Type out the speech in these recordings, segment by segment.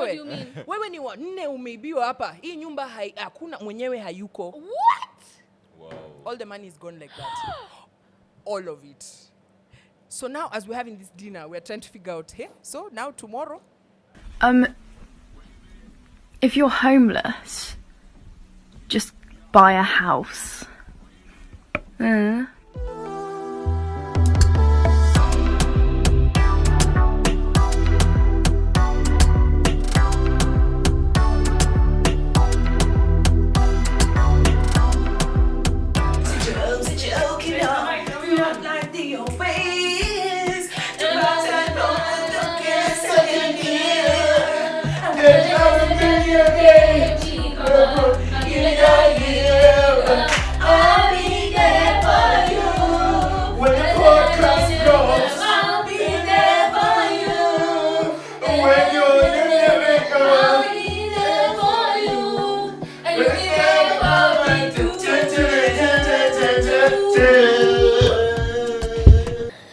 What do you mean? Wewe ni wanne umeibiwa hapa. Hii nyumba hakuna mwenyewe hayuko. What? Wow. All the money is gone like that. All of it. So now as we're having this dinner, we're trying to figure out, hey, so now tomorrow. If you're homeless, just buy a house.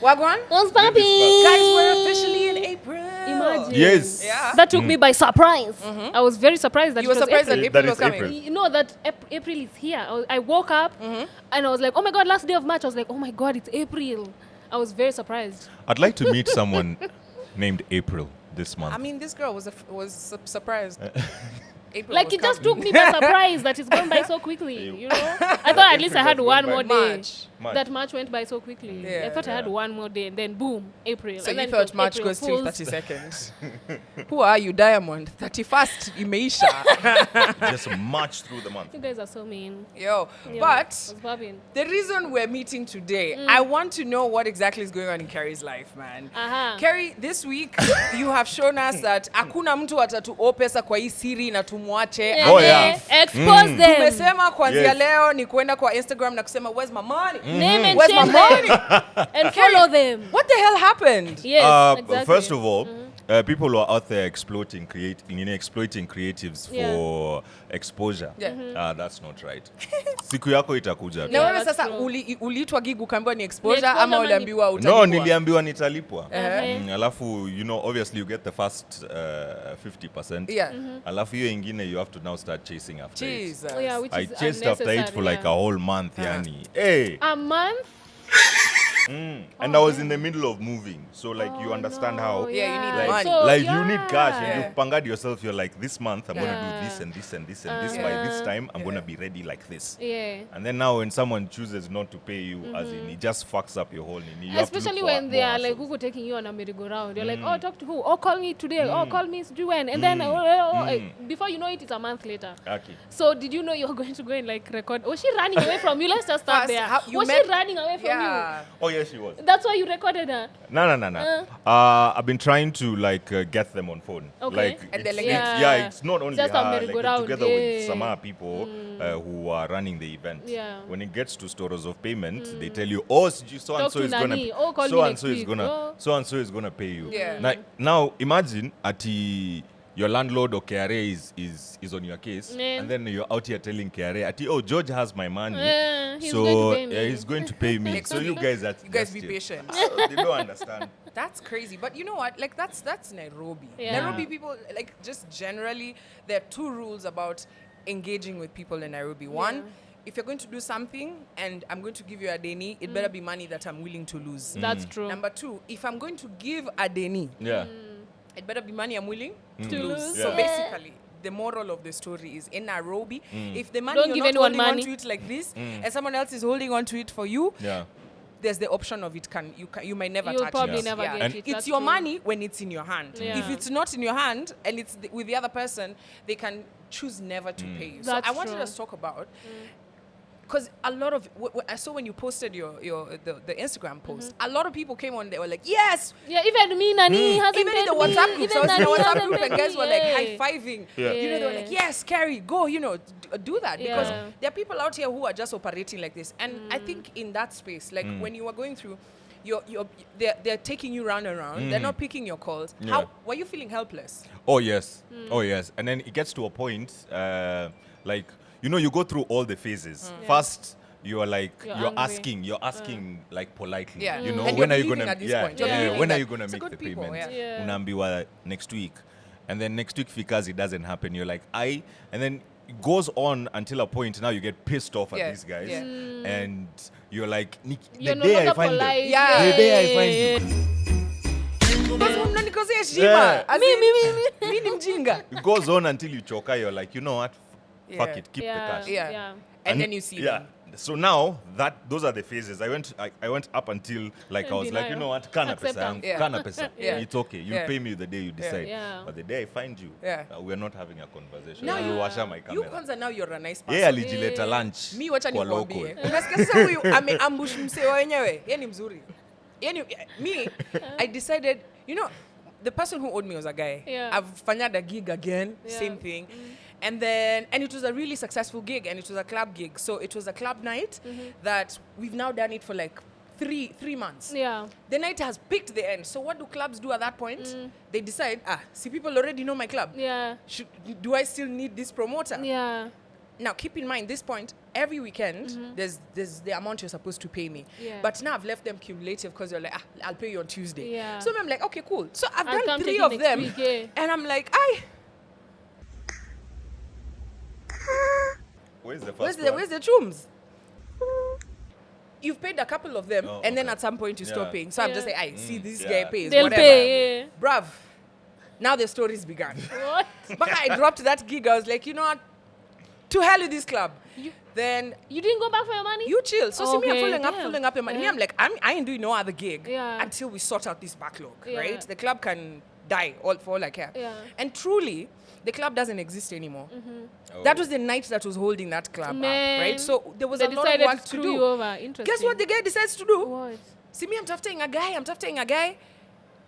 Wagwan? What's popping? Guys, we're officially in April. Imagine. Yes. Yeah. That took me by surprise. I was very surprised that You were it was surprised April. that April That was is coming. April. You know that April is here. I woke up and I was like, oh my God, last day of March. I was like, oh my God, it's April. I was very surprised. I'd like to meet someone named April this month. I mean, this girl was surprised. April Like was it just coming. took me by surprise that it's gone by so quickly, you know? I thought at least I had April one has more gone day. March. That March went by so quickly. Yeah, I thought I had one more day and then boom, April. So and you then it thought was March April goes till Fools. 32nd. Who are you, Diamond? 31st, imeisha. Just march through the month. You guys are so mean. Yo, Yo, but what's popping? the reason we're meeting today, I want to know what exactly is going on in Carrie's life, man. Carrie, this week you have shown us that hakuna mtu atatuo pesa kwa hii siri na tumwache. Oh, yeah. Expose them. Tumesema kuanzia Yes. leo ni kwenda kwa Instagram na kusema where's my money? Name and Where's my shame money? them. And follow them. What the hell happened? Yes, exactly. First of all, people are out there exploiting creatives Yeah. for exposure. Yeah. That's not right. Siku yako itakuja. Na Yeah, wewe that's sasa true. uliitwa gig ukaambiwa ni Ni exposure exposure ama ama uliambiwa No, utalipwa? niliambiwa nitalipwa. Uh-huh. Alafu, you know, obviously you get the first 50%. Yeah. Alafu hiyo ingine you have to now start chasing after it. Jesus. Oh, yeah, which I is chased after it for like a whole month, yani. Hey. a month. And I was in the middle of moving. So like you understand how Yeah, you need like, money. like you need cash and Yeah. you've pangad yourself. You're like, this month I'm gonna Yeah. do this and this and this and this. By this time I'm gonna be ready like this. Yeah. And then now when someone chooses not to pay you, as in it just fucks up your whole nini. You have to Especially look for when they more are like hassles. Google taking you on a merry-go-round. You're like, oh, talk to who? Oh, call me today. Oh, call me when? And then before you know it, it's a month later. Okay. So did you know you were going to go and like record? Was she running away from you? Let's just start First, there. how- you Was met- she running away from Yeah. Oh yes, she was. you? That's why you recorded her. No. I've been trying to like get them on phone. Okay. Like, And they're like, it's not only Just a her. Like, merry-go-round, together with yeah. some other people who are running the event. Yeah. When it gets to stories of payment, they tell you, oh, so and Talk so to is gonna, Nani. Oh, call me so and next so is week. gonna, Oh. so and so is gonna pay you. Yeah. Now imagine your landlord or KRA is on your case, Yeah. and then you're out here telling KRA, oh, George has my money, He's so going to pay me. he's going to pay me. So you guys are You guys just be chill. patient. They don't understand. That's crazy. But you know what? Like that's Nairobi. Yeah. Nairobi people, like just generally, there are two rules about engaging with people in Nairobi. One, if you're going to do something and I'm going to give you a deni, it better be money that I'm willing to lose. That's true. Number two, if I'm going to give a deni, Yeah. it better be money I'm willing To lose. So Yeah. basically, the moral of the story is in Nairobi, if the money Don't you're give not anyone holding money. on to it like this, and someone else is holding on to it for you, Yeah. there's the option of you might never You'll touch probably it. never Yeah. get And it. It's That's your true. money when it's in your hand. Yeah. If it's not in your hand and it's with the other person, they can choose never to pay you. So That's I wanted true. us to talk about, because a lot of I saw when you posted the Instagram post, a lot of people came on. They were like, yes. Yeah, even me, Nani hasn't Even in paid the me. WhatsApp group, so I was in the Nani WhatsApp hasn't group paid and guys me. were like Yeah. high-fiving. Yeah. You know, they were like, yes, Carrie, go, do that. Because Yeah. there are people out here who are just operating like this. And I think in that space, like when you were going through, they're taking you round and round. They're not picking your calls. Yeah. How were you feeling helpless? Oh yes. Oh yes. And then it gets to a point, like, you know, you go through all the phases. First, you are like, You're you're asking like politely. Yeah. You know, And when you're are you believing gonna, at this point. You're believing when are that you gonna it's a make good the people, payment? yeah. Yeah. Unaambiwa next week. and then next week Fikazi doesn't happen. You're like, and then it goes on until a point now you get pissed off at these guys, and you're like, You're the no day I longer find polite. them, Yeah. the day I find you. Mi ni mjinga. It goes on until you choka. You're like, you know what? Fuck it, keep the cash. Yeah. And then you see them. So now those are the phases. I went up until like I was like, you know what? Kana pesa yangu, kana pesa. It's okay. You pay me the day you decide. But the day I find you, we're not having a conversation. Now You wash my camera. You kwanza now you're a nice person. Yeah, alijileta lunch. Mi wacha kwa nikwambie. local. Unasikia sasa huyu ameambush msee wenyewe. Yeye ni mzuri. Me, I decided, you know, the person who owed me was a guy. I've fanyada gig again, same thing. And it was a really successful gig, and it was a club gig. So it was a club night that we've now done it for like three months. Yeah. The night has picked the end. So what do clubs do at that point? They decide, see, people already know my club. Yeah. Do I still need this promoter? Yeah. Now, keep in mind, this point, every weekend, there's the amount you're supposed to pay me. Yeah. But now I've left them cumulative because you're like, I'll pay you on Tuesday. Yeah. So I'm like, okay, cool. So I've I'll done come 3 take of it them. next week, And I'm like, Where's the first where's the chums? You've paid a couple of them, and then at some point you stop paying. So I'm just like, see, this guy pays, They'll whatever. pay, Bruv, now the story's begun. What? But I dropped that gig. I was like, you know what? To hell with this club. Then You didn't go back for your money? you chill. So see me, I'm Okay, following up your money. Me, I'm like, I ain't doing no other gig Yeah. until we sort out this backlog, Yeah. right? The club can die for all I care. Yeah. And truly, the club doesn't exist anymore. That was the night that was holding that club up, Man. right? So there was They a lot of decided work to to screw do. you over. Interesting. Guess what the guy decides to do? What? See me, I'm drafting a guy.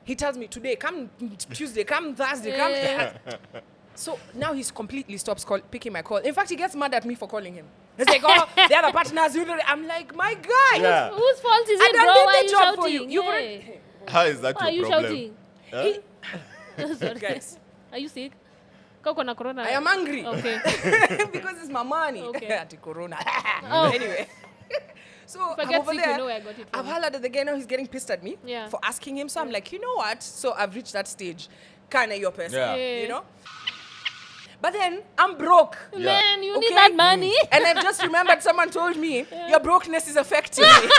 He tells me today, come Tuesday, come Thursday, come. So now he's completely stops picking my call. In fact, he gets mad at me for calling him. He's like, oh, the other partners. I'm like, my guy. Yeah. Whose fault is I it, done bro? did Why the are you job for shouting? you. Yeah. How is that Why are your you problem? shouting? Sorry. Guys, Are you sick? Kako na corona. I am angry. Okay. because it's my money. Okay. At the corona. Oh. Anyway. So If I I'm get over sick, there. you know where I got it I've from. hollered at the guy now. He's getting pissed at me Yeah. for asking him. So I'm like, you know what? So I've reached that stage. Kind of your person. Yeah. You know? But then I'm broke. Man, you Okay. need that money. And I've just remembered someone told me your brokenness is affecting me.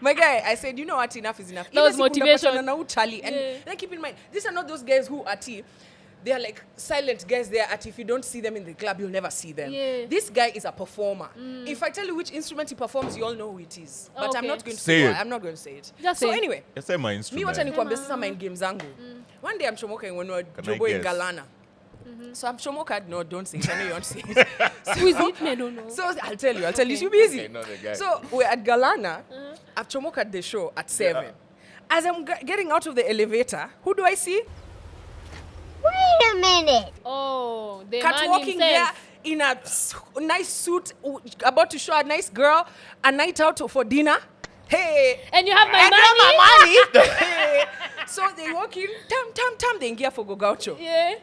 My guy, I said, you know what, enough is enough. That was Even si kuna motivation. patana na uchali. And then keep in mind, these are not those guys who are they are like silent guys. They are if you don't see them in the club, you'll never see them. Yeah. This guy is a performer. If I tell you which instrument he performs, you all know who it is. But I'm Okay. not going to Say it. I'm not going to say it. Just so say it. anyway, Yes, I'm my me instrument. wacha nikwambia sasa mind game zangu. One day I'm chomoka when we're Can I Jobo in guess? Galana. So I'm chomoka. No, don't say it. I know you want to say it. Who is it? I don't know. So I'll tell you. You'll be busy. Okay, not the guy. So we're at Galana. I've chomoka the show at 7. As I'm getting out of the elevator, who do I see? Wait a minute. Oh, the Cat man walking himself. there in a nice suit, about to show a nice girl a night out for dinner. Hey. And you have my And money? now my money. Hey. So they walk in, tam, they ingia for Gaucho. Yeah.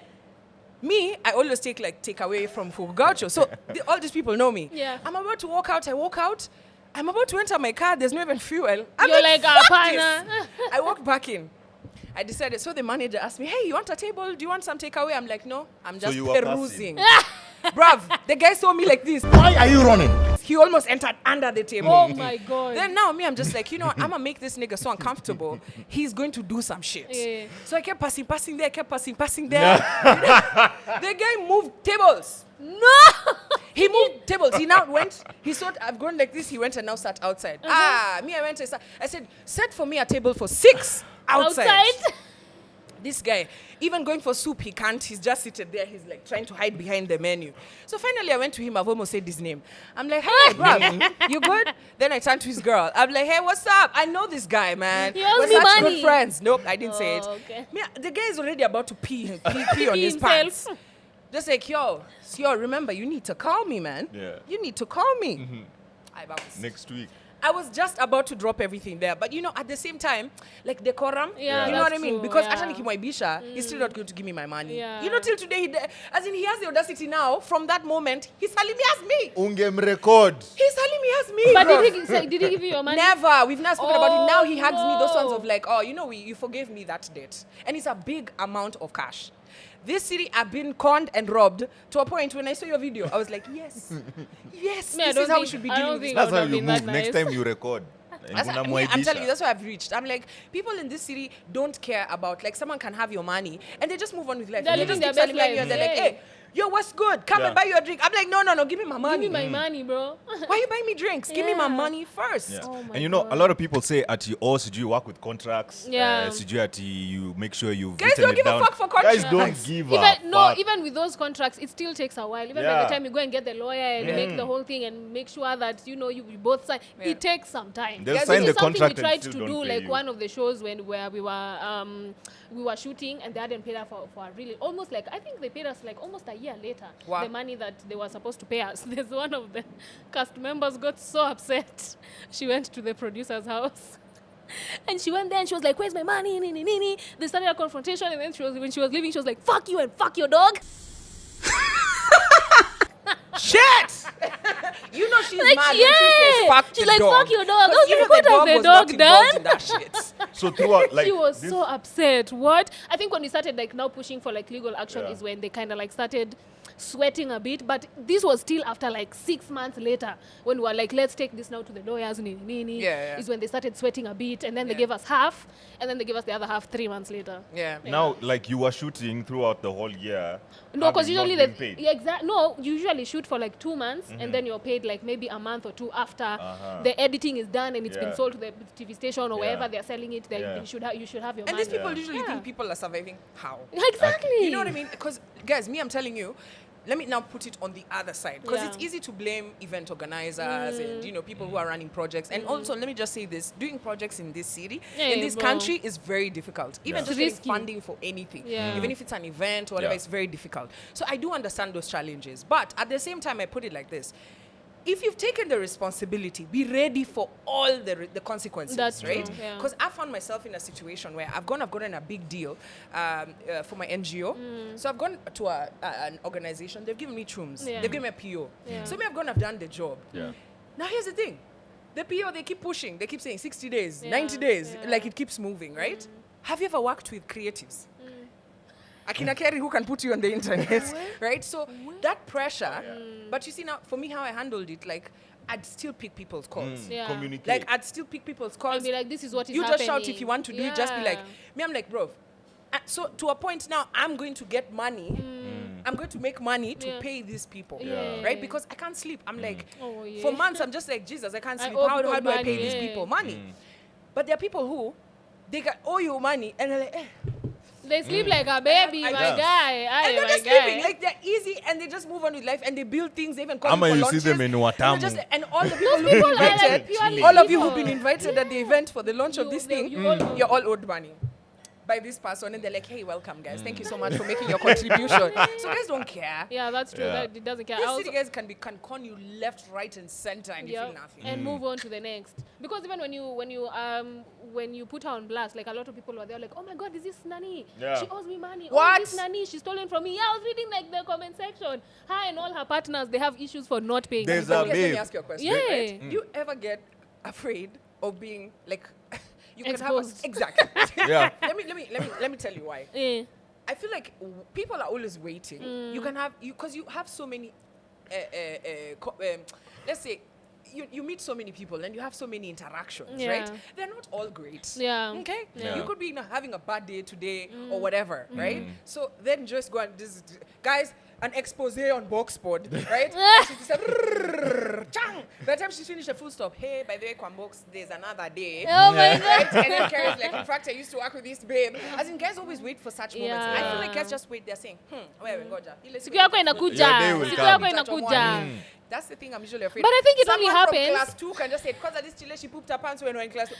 Me, I always take away from Fugo Gaucho. So all these people know me. Yeah. I'm about to walk out. I walk out. I'm about to enter my car. There's no even fuel. I'm You're like, "Fuck partner." this." I walked back in. I decided. So the manager asked me, "Hey, you want a table? Do you want some takeaway?" I'm like, "No, I'm just you were perusing." Bruv, the guy saw me like this. Why are you running? He almost entered under the table. Oh my God. Then now me, I'm just like, you know what? I'm gonna make this nigga so uncomfortable. He's going to do some shit. Yeah. So I kept passing there, passing there. The guy moved tables. No! He moved tables. He now went. He thought I've gone like this. He went and now sat outside. Me, I went. I said, set for me a table for 6 outside. This guy, even going for soup, he can't. He's just seated there. He's like trying to hide behind the menu. So finally, I went to him. I've almost said his name. I'm like, hey, bro, you good? Then I turned to his girl. I'm like, hey, what's up? I know this guy, man. He owes We're me such money. good friends. Nope, I didn't say it. Oh, okay. Me, the guy is already about to pee on his himself. pants. Just like, yo, remember, you need to call me, man. Yeah. You need to call me. I bounced. Next week. I was just about to drop everything there. But, you know, at the same time, like decorum, you know what I mean? True, Because Atani Kimwaibisha, he's still not going to give me my money. Yeah. You know, till today, as in he has the audacity now, from that moment, he's telling me as me. Ungem record. He's telling me as me. But bro. did he give you your money? Never. We've not spoken about it. Now he hugs me those ones no. of like, oh, you know, you forgave me that debt. And it's a big amount of cash. This city, I've been conned and robbed to a point when I saw your video, I was like, yes, yes, this is how we should be dealing with this. That's how you been that move. Next nice. time you record. I'm telling you, that's where I've reached. I'm like, people in this city don't care about, like, someone can have your money and they just move on with life. They're They just living keep their telling best you, and they're life. like, Yeah. hey, yo, what's good? Come and buy you a drink. I'm like, no, give me my money. Give me my money, bro. Why you buying me drinks? Give me my money first. Yeah. Oh my And you know, God. a lot of people say at you you work with contracts. Yeah. You make sure you've Guys written don't it give a down. fuck for contracts. Guys don't give a fuck. Even with those contracts, it still takes a while. Even by Yeah. the time you go and get the lawyer and make the whole thing and make sure that you both sign, it takes some time. They'll This sign is the something contract we and tried still to don't do, pay like you. one of the shows where we were shooting and they hadn't paid us for a really almost like I think they paid us like almost a year later. Wow. The money that they were supposed to pay us. There's one of the cast members got so upset. She went to the producer's house. And she went there and she was like, where's my money? They started a confrontation and then when she was leaving, she was like, fuck you and fuck your dog. Shit! You know she's Like, mad when yeah. she says fuck She's the like, dog. fuck your dog. 'Cause I was you like, know what has the was dog not involved in done? that shit. So throughout, like She was this- so upset. What? I think when we started like now pushing for like legal action Yeah. is when they kind of like started sweating a bit. But this was still after like 6 months later when we were like, let's take this now to the lawyers. Yeah. Is when they started sweating a bit, and then they gave us half, and then they gave us the other half 3 months later. Yeah. Now, like you were shooting throughout the whole year. No, because having not usually been paid. you usually shoot for like 2 months, and then you're paid like maybe a month or two after the editing is done and it's been Yeah. sold to the TV station or Yeah. wherever they're selling it. Yeah. You should have your And money. these people Yeah. usually think people are surviving. How? Exactly. You know what I mean? Because, guys, I'm telling you, let me now put it on the other side. Because it's easy to blame event organizers and, people who are running projects. And also, let me just say this, doing projects in this city, in this bro. country is very difficult. Even It's just getting risky. funding for anything. Yeah. Even if it's an event or whatever, Yeah. it's very difficult. So I do understand those challenges. But at the same time, I put it like this. If you've taken the responsibility, be ready for all the consequences, That's right? true, yeah. Because I found myself in a situation where I've gotten a big deal for my NGO. So I've gone to an organization. They've given me rooms. Yeah. They've given me a PO. Yeah. So I've done the job. Yeah. Now here's the thing. The PO, they keep pushing. They keep saying 60 days, Yeah, 90 days. yeah. Like it keeps moving, right? Have you ever worked with creatives? Akina Kerry who can put you on the internet, right? So that pressure, but you see now, for me, how I handled it, like, I'd still pick people's calls. Yeah. Communicate. Like, I'd still pick people's calls. And be like, this is what is You happening. just shout if you want to do it. Just be like, Yeah. I'm like, bro. So to a point now, I'm going to get money. I'm going to make money to Yeah. pay these people, Yeah. right? Because I can't sleep. I'm like, Oh, yeah. for months, I'm just like, Jesus, I can't I sleep. owe How people do I pay money, these yeah. people money? But there are people who, they owe you money, and they're like, They sleep like a baby, I my guess. guy. and they're my just guy. sleeping. Like, they're easy, and they just move on with life, and they build things. They even call Ama you for you launches. see them in and Watamu. they're just- and all the people who've people been are like invited, purely all of you people. who've been invited at the event for the launch of You- this they- thing, you all owe. you're all owed money by this person, and they're like, hey, welcome, guys. Thank you so much for making your contribution. So guys don't care. Yeah, that's true. Yeah. That it doesn't care. These I also- city guys can con you left, right, and center, and you yeah, feel nothing. and move on to the next. Because even when you put her on blast, like a lot of people were there, like, oh my God, is this Nani? Yeah. She owes me money. What? Oh, this Nani, she's stolen from me. Yeah, I was reading like the comment section. Her and all her partners, they have issues for not paying. There's them. a Guys, let me babe. ask you a question. Yeah. Right? Do you ever get afraid of being like you can have Exposed. exactly? Yeah. let me tell you why. Yeah. I feel like people are always waiting. You can have because you have so many. Let's say you meet so many people and you have so many interactions, Yeah. right? They're not all great. Yeah. Okay. Yeah. You could be having a bad day today or whatever, right? So then just go and this guys. An expose on Boxpod, right? And she said, "Chang." By the time she finished the full stop, hey, by the way, Kwambox, there's another day. Oh my God. Right? And then Carrie's like, in fact, I used to work with this babe. As in, guys always wait for such moments. I feel like guys just wait. They're saying, wewe ngoja. Ile Siku yako inakuja. Your day will Siku come. yako inakuja. That's the thing I'm usually afraid But I think it only Someone happens- from class 2 can just say, because this chile, she pooped her pants when we were in class 2.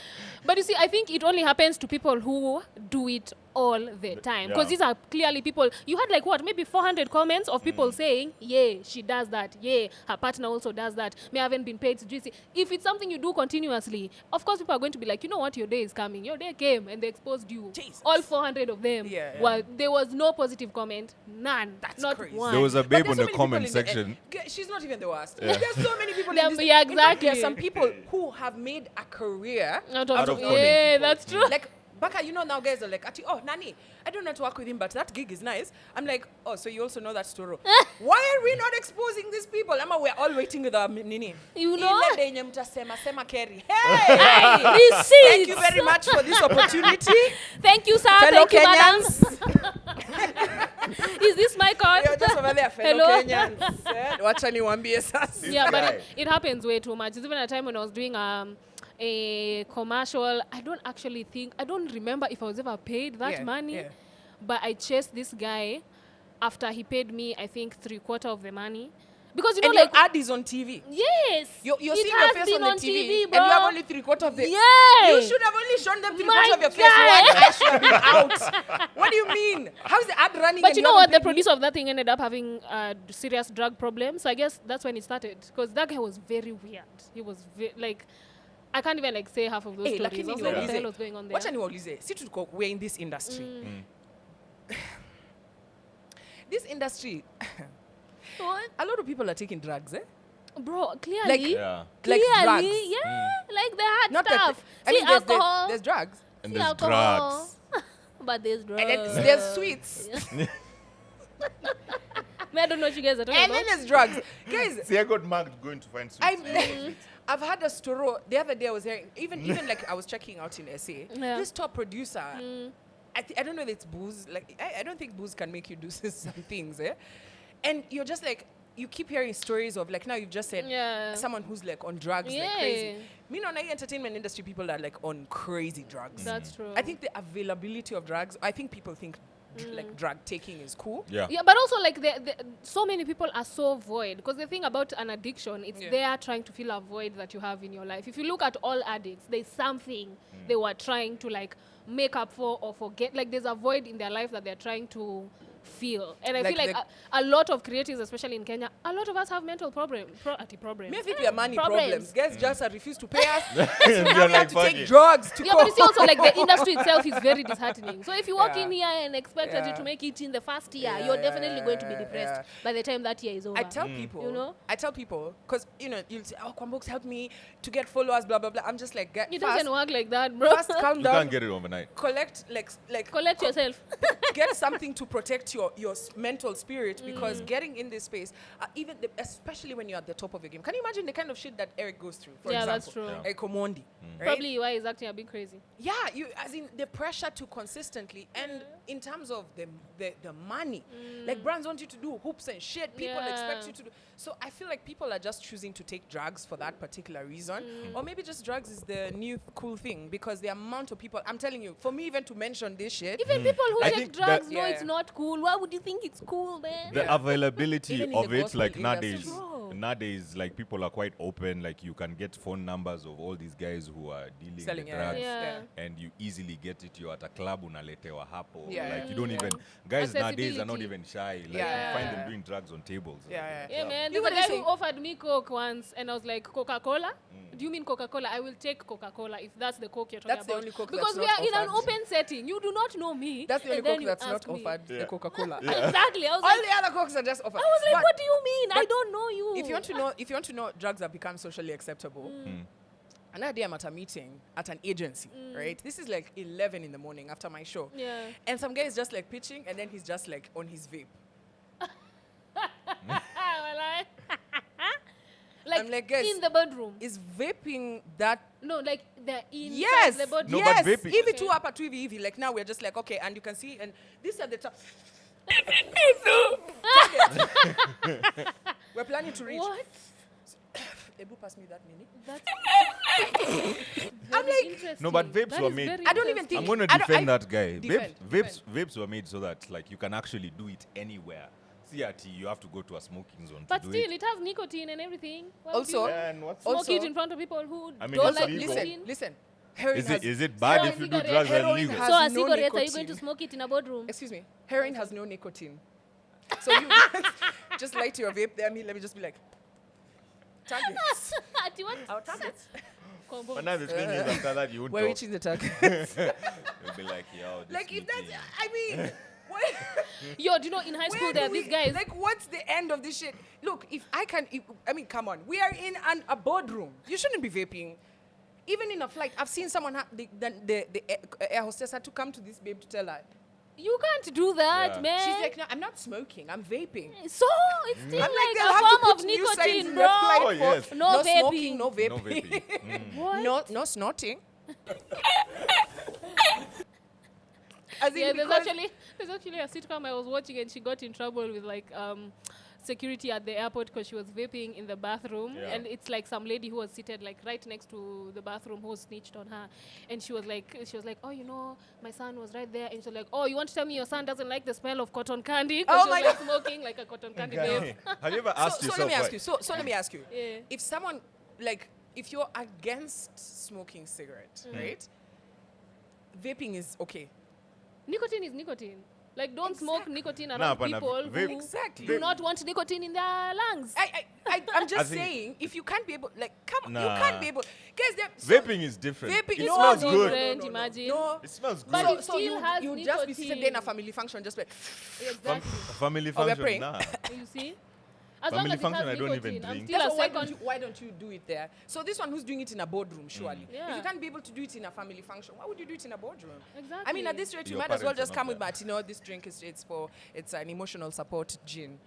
But you see, I think it only happens to people who do it all the time. Because these are clearly people, you had like what, maybe 400 comments of people saying, yeah, she does that. Yeah, her partner also does that. Me haven't been paid to juicy. If it's something you do continuously, of course people are going to be like, you know what, your day is coming. Your day came and they exposed you. Jesus. All 400 of them. Well, there was no positive comment. None. That's not crazy. one. There was a babe on the comment section. She's not even the worst. There's so many people in this. Yeah, In fact, exactly. there are some people who have made a career out of yeah, conning. that's true. Like, Baka, you know, now guys are like, oh, Nani, I don't know how to work with him, but that gig is nice. I'm like, oh, so you also know that story. Why are we not exposing these people? We're all waiting with our nini. You know? Sema Kerry. Hey, Hey! receipts. Thank you very much for this opportunity. Thank you, sir. Fellow Thank you, madam. Kenyans. Is this my card? You're just over there, fellow Hello? Kenyans. Watch anyone be a sass. Yeah, but it happens way too much. It's even a time when I was doing a commercial. I don't remember if I was ever paid that money, but I chased this guy after he paid me, I think, 3/4 of the money. Because you know, and like, your ad is on TV. Yes. You're it seeing has your face been on the TV, bro. and you have only 3/4 of the. Yeah. You should have only shown them 3/4 My of your face. guy. One eye should have been out. What do you mean? How's the ad running? But and you know haven't what? The paid me? producer of that thing ended up having serious drug problems. So I guess that's when it started. Because that guy was very weird. He was like, I can't even like say half of those stories. I was like, what the hell was going on there? What anyone say? See, we're in this industry. This industry. What? A lot of people are taking drugs, eh? Bro, clearly. Like- Yeah. Clearly, drugs. like the hard Not stuff. that. See, alcohol. There's drugs. And See, there's alcohol. drugs. But there's drugs. And then there's sweets. I don't know what you guys are talking And about. then there's drugs. Guys, See, I got marked going to find sweets. I've had a story. The other day I was hearing, even like I was checking out in SA. Yeah. This top producer, I don't know if it's booze. Like I don't think booze can make you do some things, eh? And you're just like, you keep hearing stories of like, now you've just said someone who's like on drugs like crazy. Me know, the entertainment industry people are like on crazy drugs. That's true. I think the availability of drugs, I think people think like drug taking is cool. Yeah. Yeah, but also like so many people are so void, because the thing about an addiction, it's they're trying to fill a void that you have in your life. If you look at all addicts, there's something they were trying to like make up for or forget. Like there's a void in their life that they're trying to feel. And I Like feel like a lot of creatives, especially in Kenya, a lot of us have mental problems. Me, I think we have money problems. Guys just refuse to pay us. You're We have like, to fuck take it. drugs to Yeah, go. but you see also like the industry itself is very disheartening. So if you walk Yeah. in here and expected you to make it in the first year, you're definitely going to be depressed by the time that year is over. I tell people, You know? I tell people, because, you'll say, oh, Kwambooks help me to get followers, blah, blah, blah. I'm just like, It doesn't work like that, bro. first calm You down. can't get it overnight. Collect, Collect yourself. get something to protect your mental spirit, because getting in this space, especially when you're at the top of your game. Can you imagine the kind of shit that Eric goes through, for Yeah, example? that's true. Eric Omondi, right? Probably why he's acting a bit crazy. Yeah, as in the pressure to consistently, and in terms of the money, like brands want you to do hoops and shit. People expect you to do. So I feel like people are just choosing to take drugs for that particular reason, or maybe just drugs is the new cool thing, because the amount of people. I'm telling you, for me even to mention this shit, Even people who I take think drugs that- know it's not cool. Why would you think it's cool, man? The availability Even in of the it, gospel like industry. nowadays, like people are quite open. Like you can get phone numbers of all these guys who are dealing Selling, with drugs, Yeah. and you easily get it. You're at a club, unaletewa hapo. Yeah. Like you don't even. Guys nowadays are not Accessibility. even shy. Like Yeah. you find them doing drugs on tables. Yeah, man. You There's a were guy saying- who offered me Coke once, and I was like, Coca-Cola? Do you mean Coca-Cola? I will take Coca-Cola if that's the Coke you're talking That's the about. only Coke because that's we not are in an offered. open setting. You do not know me. that's the only and then Coke you that's not ask me. offered. The Coca-Cola. Exactly. I was All like, the other Cokes are just offered. I was like, But what do you mean? I don't know you. if you want to know drugs have become socially acceptable. Another day I'm at a meeting at an agency, right? This is like 11 in the morning after my show. Yeah. And some guy is just like pitching, and then he's just like on his vape. like, I'm like, guys, in the bedroom. Is vaping that? No, like they're inside Yes, the bedroom. No, yes. but vaping- Even two upper, two EV. Like now we're just like, okay, and you can see, and these are the top. We're planning to reach. What? Ebu, pass me that mini. That's I'm like, interesting. No, but vapes That were is made- very I don't even interesting. I'm gonna I don't- defend I- that guy. defend. Vapes were made so that like you can actually do it anywhere. CRT, you have to go to a smoking zone But to still, do it has nicotine and everything. Why would Also- you And what's smoke Also- it in front of people who I mean, don't it's like legal. nicotine? listen. Is it bad if you do drugs illegal? So a cigarette, are you going to smoke it in a boardroom? Excuse me. Heroin has no nicotine. So you just light your vape there. Let me just be like, targets. Our targets. Another thing is after that you would We're talk. reaching the target. You'll be like, yo, this Like if that's, meeting. I mean, what? Yo, do you know in high school there are these guys? Like, what's the end of this shit? Look, I mean, come on. We are in a boardroom. You shouldn't be vaping. Even in a flight, I've seen someone, the air hostess had to come to this babe to tell her, You can't do that, Yeah. man. she's like, no, I'm not smoking, I'm vaping. So it's still I'm like they'll a have to form of put new signs nicotine, in bro. the flight Oh, yes. for No vaping. smoking, no vaping. No vaping. What? No snorting. As in Yeah, because- there's actually a sitcom I was watching and she got in trouble with like security at the airport because she was vaping in the bathroom, Yeah. and it's like some lady who was seated like right next to the bathroom who snitched on her, and she was like, oh, you know, my son was right there, and she's like, oh, you want to tell me your son doesn't like the smell of cotton candy? 'Cause Oh she my was like smoking like a cotton candy babe. Have you ever asked so yourself let me ask why? you. So let me ask you. Yeah. If someone if you're against smoking cigarette, right? Vaping is okay. Nicotine is nicotine. Like, don't smoke Exactly. nicotine Nah, around but people who vape- Exactly. do not want nicotine in their lungs. I'm just I think- saying, if you can't be able, like, come on, you Nah. can't be able. Guys, Vaping is different. Vaping It no, smells no, good. Different, imagine. No. It smells good. But So, it so still you has you just be seated there in a nicotine. family function, just like, Exactly. Family Oh, we're function, praying. nah. You see? As Family long as it function, has I don't even nicotine, I'm drink. still that's a why second. why don't you do it there? So this one who's doing it in a boardroom, surely. Yeah. If you can't be able to do it in a family function, why would you do it in a boardroom? Exactly. I mean, at this rate, you Your might as well parents are just not come with there. Martino. This drink it's an emotional support gin.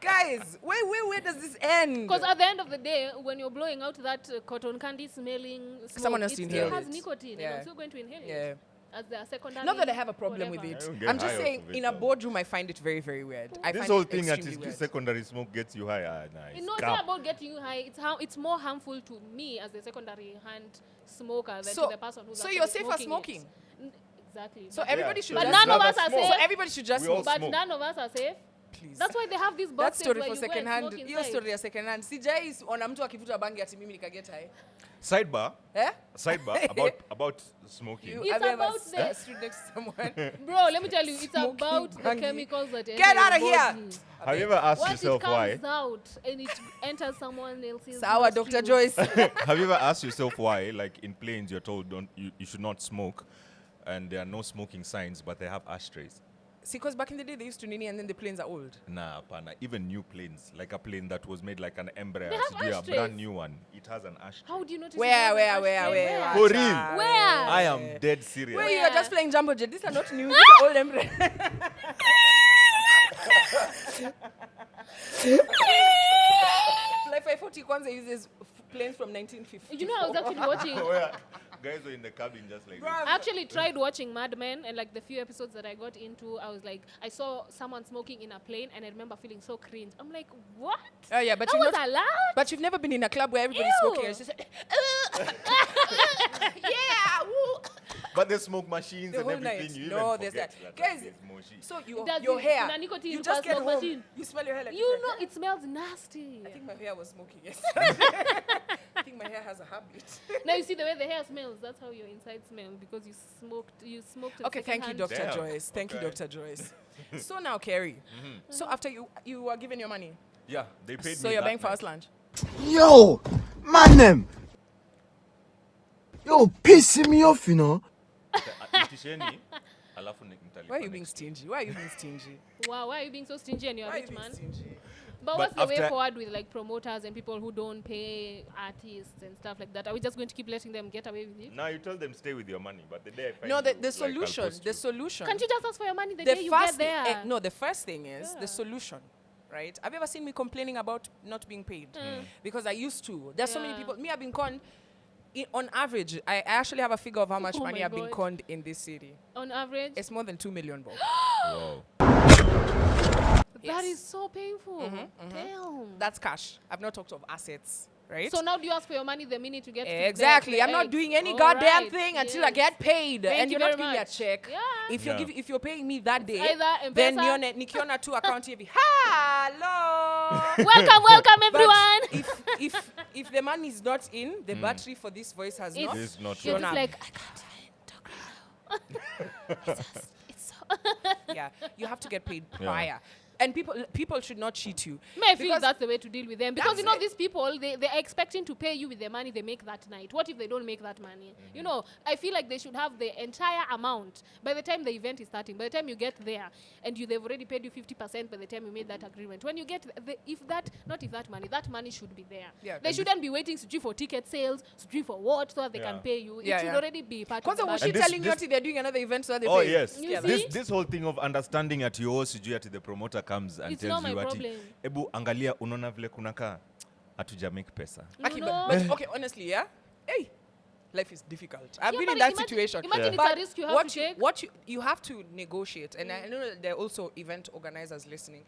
Guys, where does this end? Because at the end of the day, when you're blowing out that cotton candy smelling smoke, Someone has it to still inhale has it. nicotine, and Yeah. I'm still going to inhale Yeah. it. As the secondary. Not that I have a problem whatever. with I don't it. get I'm just high off saying, of it, in a though. boardroom, I find it very, very weird. I This find whole it thing that extremely weird. secondary smoke gets you high. Nice. It's not about getting you high. It's more harmful to me as a secondary hand smoker than So- to the person who's so actually you're safer smoking smoking? it. Exactly. So everybody should But just none of rather us are smoke. safe. So everybody should just We all smoke. But smoke. none of us are safe. Please. That's why they have these That boxes story where for you go and second hand. smoke Hiyo inside. story ya second hand. Sijai ona mtu akivuta bangi ati mimi nikaget high. Sidebar. Eh? Sidebar about smoking. You It's have you ever about the- stood next to someone? Bro, let me tell you, it's Smoking about the bangi. chemicals that enter Get out of your here! body. Have you ever asked Once it yourself why? comes out and it enters someone else's Sour, Dr. nostrils. Joyce. Have you ever asked yourself why, like in planes, you're told you should not smoke, and there are no smoking signs, but they have ashtrays? See, because back in the day they used to nini and then the planes are old. Nah, pana. Even new planes, like a plane that was made like an Embraer, They have should be a ashtrays. brand new one. It has an ashtray. How do you notice? Where? it has an ashtray? For real? Where? I am dead serious. Where you Where? are just playing Jumbo Jet. These are not new. These are old Embraer. Fly 540 Kwanzaa uses planes from 1950. You know, I was actually watching. Where guys were in the cabin just like this. I actually tried watching Mad Men, and like the few episodes that I got into, I was like, I saw someone smoking in a plane, and I remember feeling so cringe. I'm like, what? Oh yeah, but That you've was not, allowed? but you've never been in a club where everybody's Ew. smoking. And it's just yeah, woo. But the smoke machines The and whole everything, night. you No, even there's forget that. that Guys, there's moshi. So Does your it- hair, na nicotine you you just pass get smoke home, machine? you smell your hair like You this, know, right? it smells nasty. I think my hair was smoking yesterday. I think my hair has a habit. Now you see the way the hair smells. That's how your inside smells because you smoked. You smoked. Okay, thank you, Dr. Damn. Joyce. Thank you, Okay. Dr. Joyce. So now, Carrie. So after you were given your money, Yeah, they paid so me you're that buying night. fast lunch. Yo, man them. Yo, pissing me off, you know. Itisheni, alafu nitalipa Why are you being next. stingy? Why are you being stingy? Wow, why are you being so stingy and you're a Why are you rich being man? stingy? But But what's the way after- forward with like promoters and people who don't pay artists and stuff like that? Are we just going to keep letting them get away with it? Now you tell them stay with your money, but the day I find No, you, the like, I'll solution, post the you. solution. Can't you just ask for your money the The day you first get there? no, the first thing is Yeah. the solution, right? Have you ever seen me complaining about not being paid? Because I used to. There's so many Yeah. people. Me, I've been conned. On average, I actually have a figure of how much Oh money my I've been God. conned in this city. On average, It's more than 2 million, Bob. Whoa. that is so painful. Damn. That's cash. I've not talked of assets, right? So now do you ask for your money the minute you get to Exactly. the I'm not eggs? doing any All goddamn right, thing until I yes. get paid. Thank And you you're not very giving me a much. check. Yeah. If you're Yeah. if you're paying me that day, either then M-Pesa- nikiona tu account hivi. Hello. Welcome, welcome But everyone. if if the money is not in, the battery for this voice has not. It's not You're right. just like, I can't even talk right now. it's Yeah, you have to get paid prior. And people should not cheat you. I feel that's the way to deal with them. Because, That's these people, they are expecting to pay you with the money they make that night. What if they don't make that money? I feel like they should have the entire amount by the time the event is starting. By the time you get there, and they've already paid you 50% by the time you made that agreement. When you get, that money should be there. Yeah, they shouldn't be waiting for ticket sales, for what, so that they can pay you. It should already be part of the was budget. she telling you they're doing another event so that they Oh pay? yes. You see? This whole thing of understanding at your at the promoter comes and It's tells not you my ati, problem. ebu angalia unaona vile kunaka hatuja make pesa. Okay, No. but okay, honestly, hey, life is difficult. I've been but in that imagine- situation. imagine it's But a risk you have to take. What you have to negotiate, and I know that there are also event organizers listening.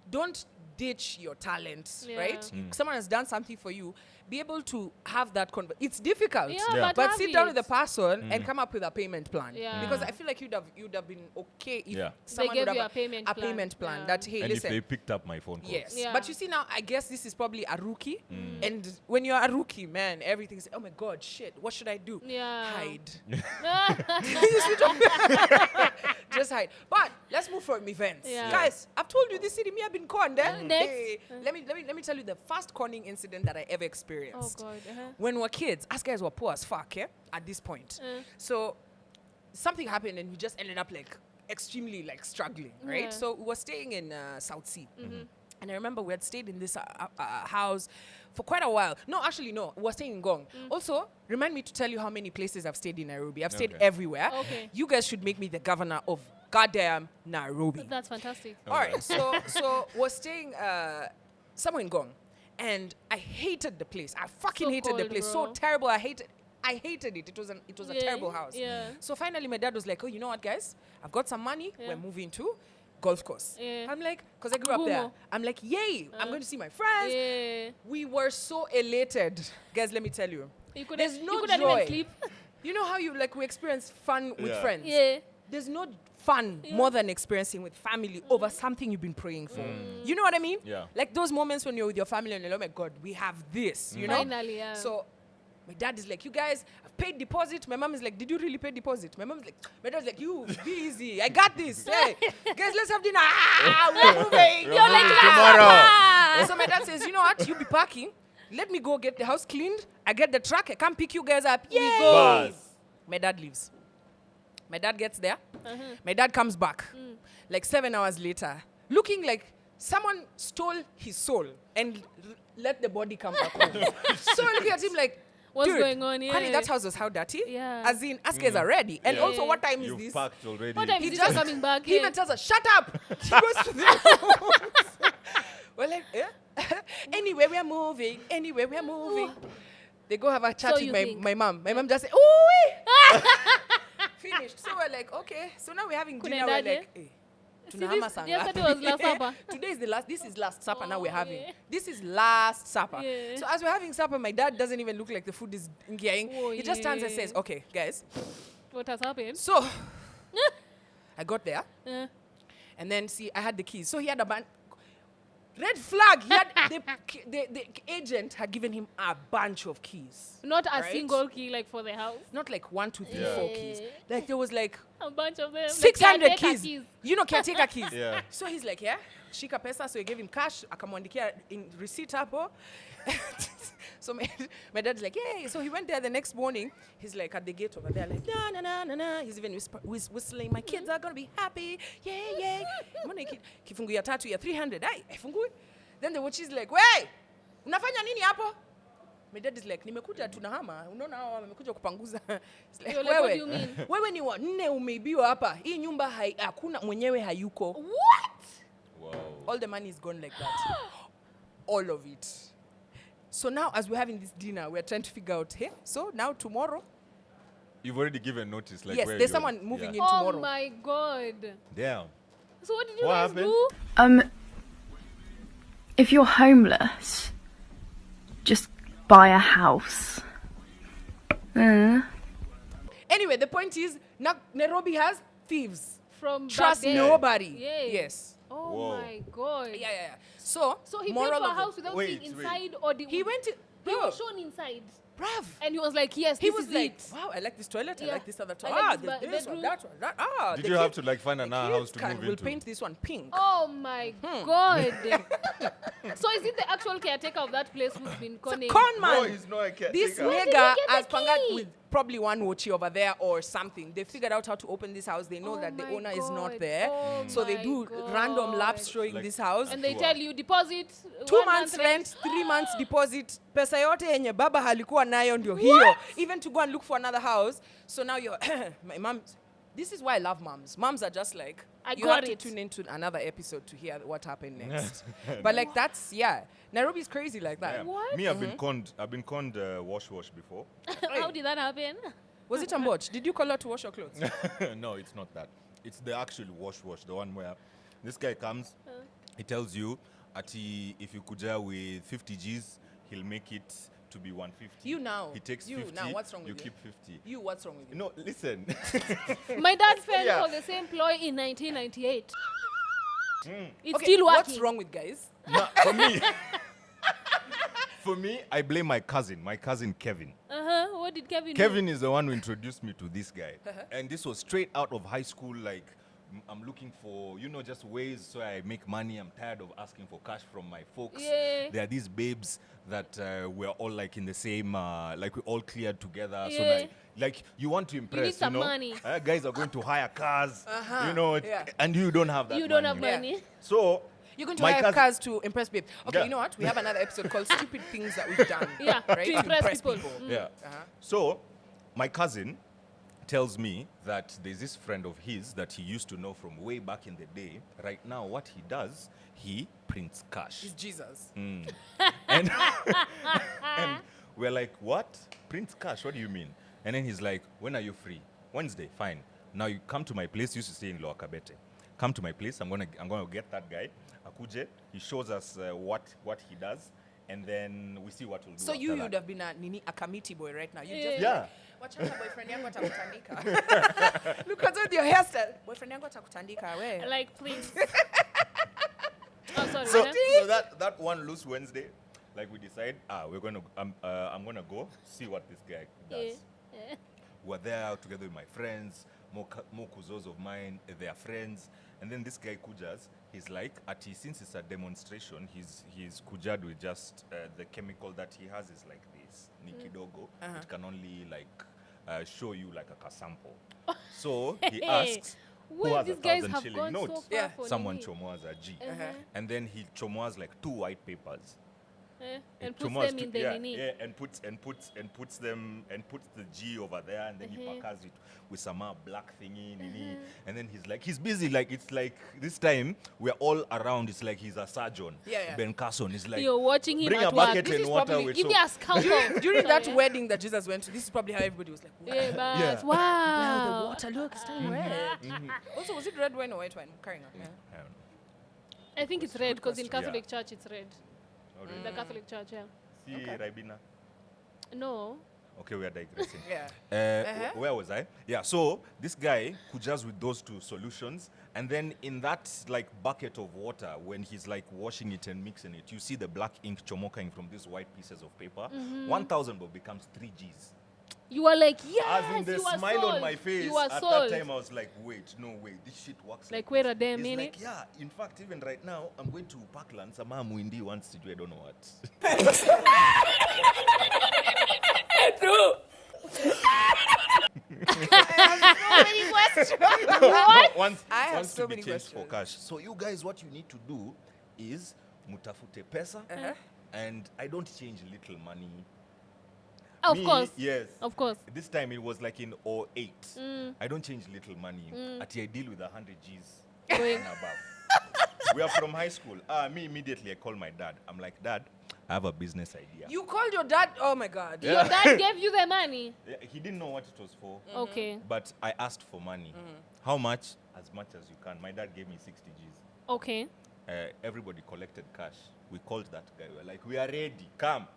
Don't ditch your talents, Yeah. right? Someone has done something for you. Be able to have that it's difficult. Yeah, But have sit down with it. the person and come up with a payment plan. Yeah. Because I feel like you'd have been okay if Yeah. someone gave would you have a payment plan. payment plan Yeah. that, hey, And listen. if they picked up my phone calls. Yes. Yeah. But you see now, I guess this is probably a rookie. And when you're a rookie, man, everything's, oh my God, shit, what should I do? Yeah. Hide. You switch off. Just hide. But let's move from events. Yeah. Guys, I've told you this city, me, I've been conned. Next. Hey, let me tell you the first conning incident that I ever Oh, experienced. God. When we were kids, us guys were poor as fuck, at this point. So something happened and we just ended up like extremely like struggling, right? Yeah. So we were staying in South Sea. And I remember we had stayed in this house for quite a while. No, actually, no. We were staying in Gong. Also, remind me to tell you how many places I've stayed in Nairobi. I've stayed everywhere. Okay. You guys should make me the governor of goddamn Nairobi. That's fantastic. All right. So we're staying somewhere in Gong. And I hated the place. I fucking So hated the cold, place. bro. So terrible. I hated it. It was a Yeah, terrible house. yeah. So finally my dad was like, oh, you know what, guys? I've got some money. Yeah. We're moving to golf course. Yeah. I'm like, because I grew up there. Gumo. I'm like, yay, I'm going to see my friends. Yeah. We were so elated. Guys, let me tell you. You couldn't, There's no you couldn't joy. even sleep. You know how we experience fun with Yeah. friends? Yeah. There's no fun more than experiencing with family over something you've been praying for. You know what I mean? Yeah. Like those moments when you're with your family and you're like, oh my God, we have this, you know? Finally, yeah. So my dad is like, you guys have paid deposit. My mom is like, did you really pay deposit? My dad's like, you be easy. I got this. Hey, guys, let's have dinner. We're moving. You're like, tomorrow. So my dad says, you know what? You be parking. Let me go get the house cleaned. I get the truck. I come pick you guys up. Yay. We go. Buzz. My dad leaves. My dad gets there. My dad comes back. Like 7 hours later, looking like someone stole his soul and let the body come back home. So looking at him like, What's dude, going on here? Kwani that house was how dirty? Yeah. As in, us guys are ready. And Yeah. also, what time is You've this? packed already. What time He is this just- coming back? He Yeah. even tells us, shut up. He goes to the rooms. We're like, anyway, we're moving. Anyway, we're moving. They go have a chat So with you my think. mom. My mom just say, ooh, finished. So we're like, okay. So now we're having dinner. We're Kunaendaje? like, hey. tunahama saa yesterday ngapi? was last supper. Today is this is last supper now we're Oh, having. yeah. This is last supper. Yeah. So as we're having supper, my dad doesn't even look like the food is ngiaing. Oh, He just turns and yeah. says, okay, guys. What has happened? So I got there. Uh, And then see, I had the keys. So he had a red flag. He had the agent had given him a bunch of keys. not a Right? single key like for the house. Not like 1, 2, 3, Yeah. 4 keys. Like there was like A bunch of them. 600 like caretaker keys. You know, caretaker keys. Yeah. So he's like, yeah, shika pesa. So he gave him cash. Akamwandikia in receipt hapo. So my dad's like, yay. So he went there the next morning. He's like at the gate over there, like, na na na na na. He's even whistling, my kids are gonna be happy. Yay, yay. Mbona kifungu ya tatu ya 300. Ai, ifungui. Then the watch is like, wey, unafanya nini hapo? My dad is like, nimekuja tunahama. Unaona hao wamekuja kupanguza. He's like, You're like, what do you mean? wewe ni wa nne umeibiwa hapa. Hii nyumba hakuna mwenyewe hayuko. What? Wow. All the money is gone like that. All of it. So now as we're having this dinner, we're trying to figure out, hey, so now tomorrow. You've already given notice. Like Yes, where there's you're- someone moving in Oh tomorrow. my God. Damn. So what did you What guys happened? do? If you're homeless, just buy a house. Anyway, the point is, Nairobi has thieves. From Trust back then? nobody. Yay. Yes. Oh Whoa. my God. Yeah. So So he paid moral for a of the- house without Wait, being wait. inside, or did He went to, He was shown inside. Bruv. And he was like, yes, he this was is like, it. wow, I like this toilet, I Yeah. like this other I toilet. like There's this this one, that one, that. Did you have to like find another house to move We'll into? paint this one pink. Oh my God. So is it the actual caretaker of that place who's been conning? Con man. No, he's not a caretaker. This Where did he nigga get the has pangat key? with probably one Wochi over there or something. They figured out how to open this house. They know Oh that the my owner is not God. there. Oh So they my do God. random laps showing Like- this house. And they Sure. tell you deposit 2 1 months month rent, 3 months deposit. Pesa yote yenye baba halikuwa nayo ndio hiyo. Even to go and look for another house. So now you're my mom. This is why I love moms. Moms are just like, I you got have it. to tune into another episode to hear what happened next. But like that's, yeah. Nairobi's crazy like that. Yeah. What? Me, I've been conned wash before. How did that happen? Was it Amboch? Did you call her to wash your clothes? No, it's not that. It's the actual wash, the one where this guy comes, he tells you, ati if you kuja with 50 G's, he'll make it to be 150. You now. He takes You 50. now, what's wrong with you you? keep 50. You, what's wrong with you? No, listen. My dad fell Yeah. for the same ploy in 1998. It's Okay, still working. what's wrong with guys? Nah, for me, I blame my cousin Kevin. What did Kevin do? Kevin is the one who introduced me to this guy. And this was straight out of high school, like, I'm looking for, just ways so I make money. I'm tired of asking for cash from my folks. Yeah. There are these babes that we're all like in the same, like we all cleared together. So Yeah. like you want to impress, need some money. Guys are going to hire cars, Yeah. and you don't have that You don't money. have money. So You're going to my hire cousin- cars to impress babe. Okay, Yeah. you know what? We have another episode called Stupid Things That We've Done. Yeah, right? to impress people. Yeah. So, my cousin tells me that there's this friend of his that he used to know from way back in the day. Right now, what he does, he prints cash. He's Jesus. And, and we're like, what? Prints cash? What do you mean? And then he's like, when are you free? Wednesday, fine. Now you come to my place. He used to stay in Lower Kabete. Come to my place. I'm gonna get that guy. Akuje. He shows us what he does, and then we see what we'll do. So after you that. would have been a committee boy right now. You just Yeah. wachana boyfriend yangu atakutandika. Look at your hairstyle. Boyfriend yangu atakutandika we. Like, please. Oh, sorry. So, huh? so that one loose Wednesday, like we decide, I'm gonna go see what this guy does. Yeah. We're there together with my friends, more kuzos of mine, their friends, and then this guy kujas. He's like, since it's a demonstration, he's kujad with just the chemical that he has is like this, Nikidogo. It can only like show you like a sample. So he asks, who Well, has these a guys 1,000 have shilling gone note? so far Yeah. for Someone Nini. chomoas a G. Uh-huh. And then he chomoas like 2 white papers. And puts Chomoas them in two- the Nini. yeah, and puts the G over there, and then he packers it with some black thingy, nini. And then he's busy, like it's like this time we're all around. It's like he's a surgeon. Yeah. Ben Carson is like, You're watching him bring at a bucket work. This and is water probably- with Give me soap. a scalpel. During that Sorry, wedding that Jesus went to, this is probably how everybody was like, wow. Yeah, but Yeah. Wow, wow. the water, look, it's turning red. Also, was it red wine or white wine? I'm carrying on. Yeah. I don't know. I think it's red because in question. Catholic Church it's red. Oh, In the Catholic Church, yeah. See, Raibina. No. Okay, we are digressing. Yeah. Where was I? Yeah, so this guy kujas with those 2 solutions, and then in that like bucket of water, when he's like washing it and mixing it, you see the black ink chomoking from these white pieces of paper. 1,000 bob becomes 3 Gs. You are like, yes, As in the you are smile sold. on my face, You are at sold. that time I was like, wait, no way, this shit works. Like, Like wait this. a damn It's minute. like, yeah, in fact, even right now, I'm going to Parkland. Sama Muindi wants to do, I don't know what. Once I have wants so to be many changed for questions. cash. So you guys, what you need to do is mutafute pesa, and I don't change little money. Of Me, course. Yes. Of course. This time it was like in 08. I don't change little money. At I deal with 100 Gs Going. and above. We are from high school. Me immediately I call my dad. I'm like, Dad, I have a business idea. You called your dad? Oh my God. Your dad gave you the money. Yeah, he didn't know what it was for. Okay. But I asked for money. How much? As much as you can. My dad gave me 60 Gs. Okay. Everybody collected cash. We called that guy. We were like, we are ready. Come.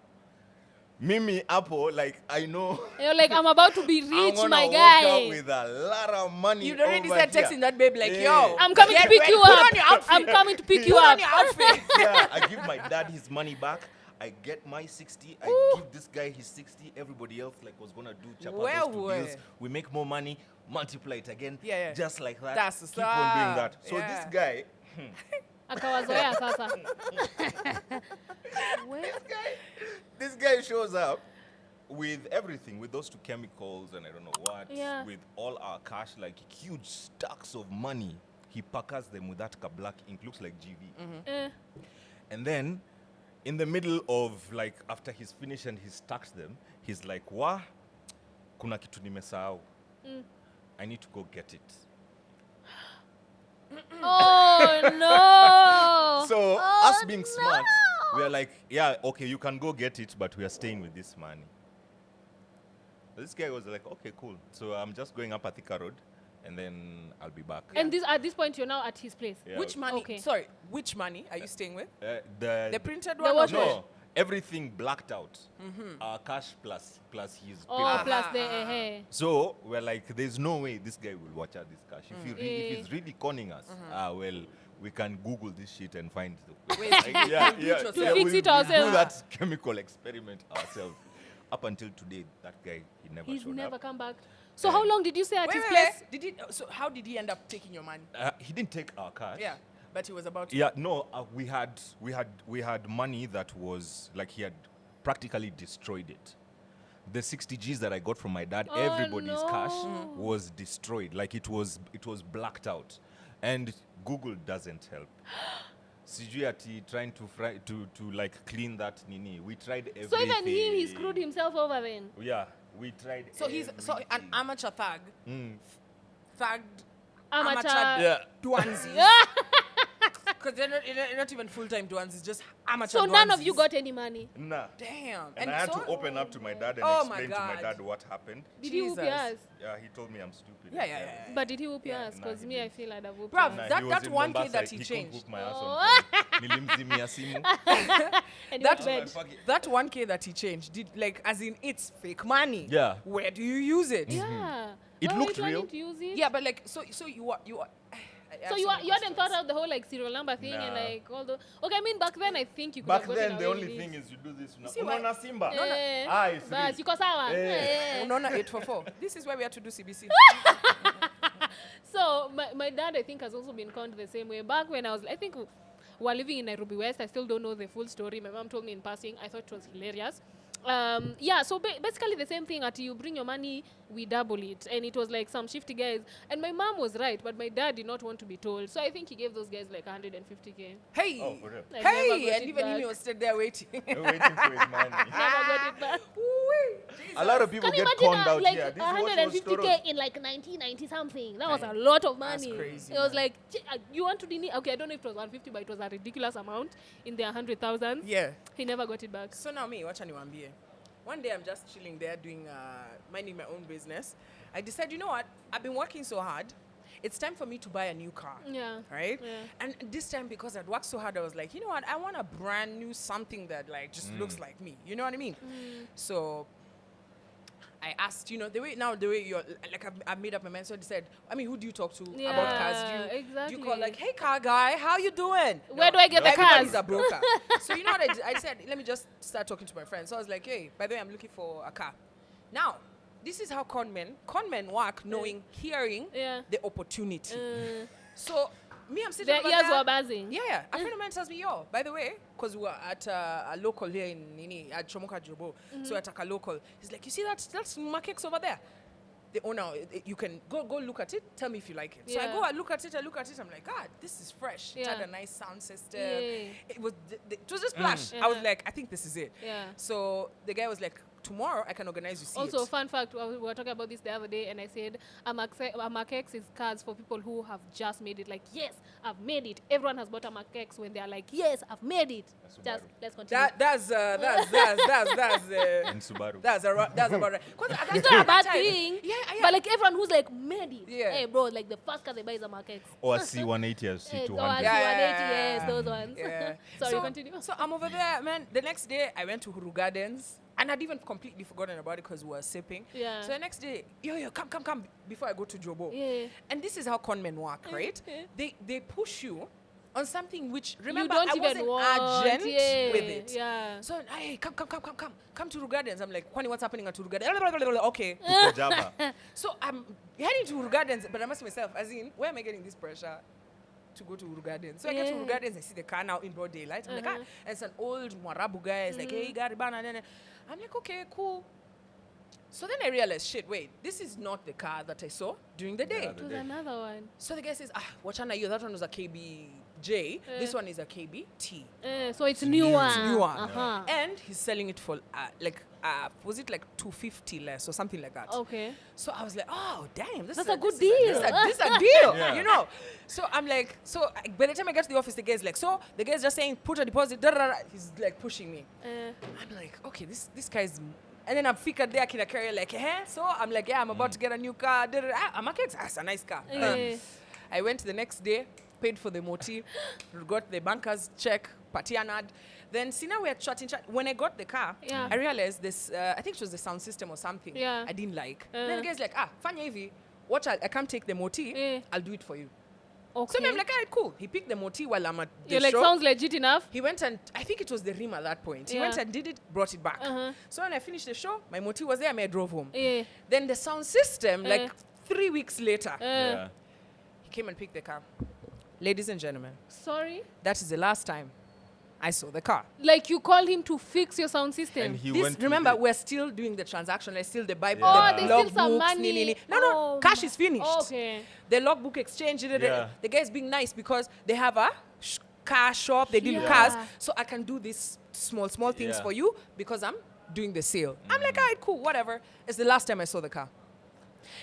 Mimi Apple, like, I know. You're like, I'm about to be I'm rich, gonna my walk out guy. with a lot of money. You'd already over said here. texting that babe like, Yeah. yo. I'm coming to get pick ready. you Put up. on your outfit. I'm coming to pick you Put up. on your outfit. Yeah, I give my dad his money back. I get my 60, I give this guy his 60, everybody else like was gonna do chapatos to deals. We make more money, multiply it again, just like that. That's keep on doing that. So this guy akawazoea sasa. this guy shows up with everything, with those 2 chemicals and I don't know what, with all our cash, like huge stacks of money. He packers them with that black ink, looks like GV. And then, in the middle of, like, after he's finished and he's stacked them, he's like, "Wah, kuna kitu nimesahau. I need to go get it." Oh, no! So, us being smart, we are like, "Yeah, okay, you can go get it, but we are staying with this money." This guy was like, "Okay, cool. So, I'm just going up Athika Road. And then I'll be back." And at this point, you're now at his place. Yeah. Which money? Okay. Sorry, which money are you staying with? The printed one? No, everything blacked out. Cash plus his paper. Plus the So we're like, there's no way this guy will watch out this cash. If he's really conning us, well, we can Google this shit and find the to fix it ourselves. Do that chemical experiment ourselves. Up until today, that guy, he's showed never up. come back. So how long did you stay at his place? So how did he end up taking your money? He didn't take our cash. Yeah, but he was about to. Yeah, no, we had money that was like he had practically destroyed it. The 60 Gs that I got from my dad, everybody's cash was destroyed. Like it was blacked out, and Google doesn't help. Sijui trying to like clean that nini. We tried everything. So even he screwed himself over then. Yeah. We tried. So he's an amateur thug. Thugged amateur duanzis. Because they're not even full-time duanzis, just amateur So duanzis. none of you got any money? Nah. Damn. And I had to open up to my dad and explain to my dad what happened. Did he whoop your ass? Yeah, he told me I'm stupid. Yeah. But did he whoop your ass? Because me, I feel I'd have whooped Bruv, your ass. that 1K that he changed. He couldn't whoop my ass on Nilimzimia simu. That 1K that he changed, did like as in it's fake money. Yeah. Where do you use it? Yeah. It Why looked are you real. planning to use it? Yeah, but like so you are. So you hadn't thought out the whole like serial number thing and like all the. Okay, I mean back then I think you could. Back have gotten then the away only with thing it. is you do this. Unaona Simba. It's real. You sawa. Unaona 844. This is why we had to do CBC. So my dad I think has also been conned the same way. Back when I think we were living in Nairobi West, I still don't know the full story. My mom told me in passing. I thought it was hilarious. So basically the same thing. At you bring your money, we double it, and it was like some shifty guys. And my mom was right, but my dad did not want to be told, so I think he gave those guys like 150K. Hey, oh, for real? Hey, and even he was stood there waiting. Waiting for his money. Never got it back. A lot of people Can you get imagine conned out like here. 150K in like 1990 something? That was a lot of money. That's crazy. It was like, you want to deny? Okay, I don't know if it was 150, but it was a ridiculous amount in their 100,000. Yeah. He never got it back. So now me, watch niwaambie. One day I'm just chilling there doing, minding my own business. I decided, you know what? I've been working so hard. It's time for me to buy a new car. Yeah. Right? Yeah. And this time, because I'd worked so hard, I was like, you know what? I want a brand new something that like just looks like me. You know what I mean? So I asked, you know, the way you're like, I've made up my mind. So I said, I mean, who do you talk to about cars? Do you call like, hey, car guy, how you doing? Where do I get the cars? Everybody's a broker. So you know what I said? Let me just start talking to my friends. So I was like, hey, by the way, I'm looking for a car. Now, this is how con men work, knowing, hearing the opportunity. So me, I'm sitting over their ears there. were buzzing. Yeah. A friend of mine tells me, yo, by the way, because we were at a local here in Nini, at Chomoka Jobo. So at a local. He's like, you see that's Makex over there? The owner, you can go look at it, tell me if you like it. So I look at it, I'm like, God, this is fresh. It had a nice sound system. It was just splash. I was like, I think this is it. So the guy was like, tomorrow I can organize you see Also, it. fun fact, we were talking about this the other day, and I said Amakex is cards for people who have just made it. Like, yes, I've made it. Everyone has bought a Amakex when they are like, yes, I've made it. Just let's continue. That's in Subaru. That's about right. It's not a bad thing. Yeah. But like everyone who's like made it. Yeah. Hey, bro, like the first car they buy is a Amakex. Or a C180 or C200. C180, yes, those ones. Yeah. Sorry, continue. So I'm over there, man. The next day I went to Huru Gardens. And I'd even completely forgotten about it because we were sipping. Yeah. So the next day, yo, come, before I go to Jobo. Yeah. And this is how con men work, right? They push you on something which, remember, don't I even wasn't urgent with it. Yeah. So, hey, come to Uru Gardens. I'm like, Kwani, what's happening at Uru Gardens? Okay. So I'm heading to Uru Gardens, but I'm asking myself, as in, where am I getting this pressure to go to Uru Gardens? So I get to Uru Gardens, I see the car now in broad daylight. I'm like, and it's an old Mwarabu guy. It's like, hey, Garibana. I'm like, okay, cool. So then I realized, shit, wait, this is not the car that I saw during the day. It was another one. So the guy says, watch out, that one was a KBJ. This one is a KBT. So it's newer. It's newer. And he's selling it for, was it like 250 less or something like that? Okay. So I was like, oh, damn. That's a good deal. This is a deal, you know. So I'm like, by the time I get to the office, the guy's like, so the guy's just saying, put a deposit. He's like pushing me. I'm like, okay, this guy's... And then I'm figured there, can I carry like, So I'm like, yeah, I'm about to get a new car. I'm like, it's a nice car. I went the next day, paid for the moti, got the banker's check, Patianad. Then, see, now we're chatting. When I got the car, I realized this, I think it was the sound system or something I didn't like. Then the guy's like, Fanya hivi, watch, I can't take the moti, I'll do it for you. Okay. So I'm like, all right, cool. He picked the moti while I'm at the show. You're like, sounds legit enough. He went and, I think it was the rim at that point. He went and did it, brought it back. So when I finished the show, my moti was there, I drove home. Then the sound system, like 3 weeks later, he came and picked the car. Ladies and gentlemen. Sorry? That is the last time I saw the car. Like you called him to fix your sound system. And he remember, we're still doing the transaction. There's still the Bible. There's still some money. No, cash is finished. Okay. The logbook exchange. The guy's being nice because they have a car shop. They deal with cars. So I can do these small things for you because I'm doing the sale. I'm like, all right, cool, whatever. It's the last time I saw the car.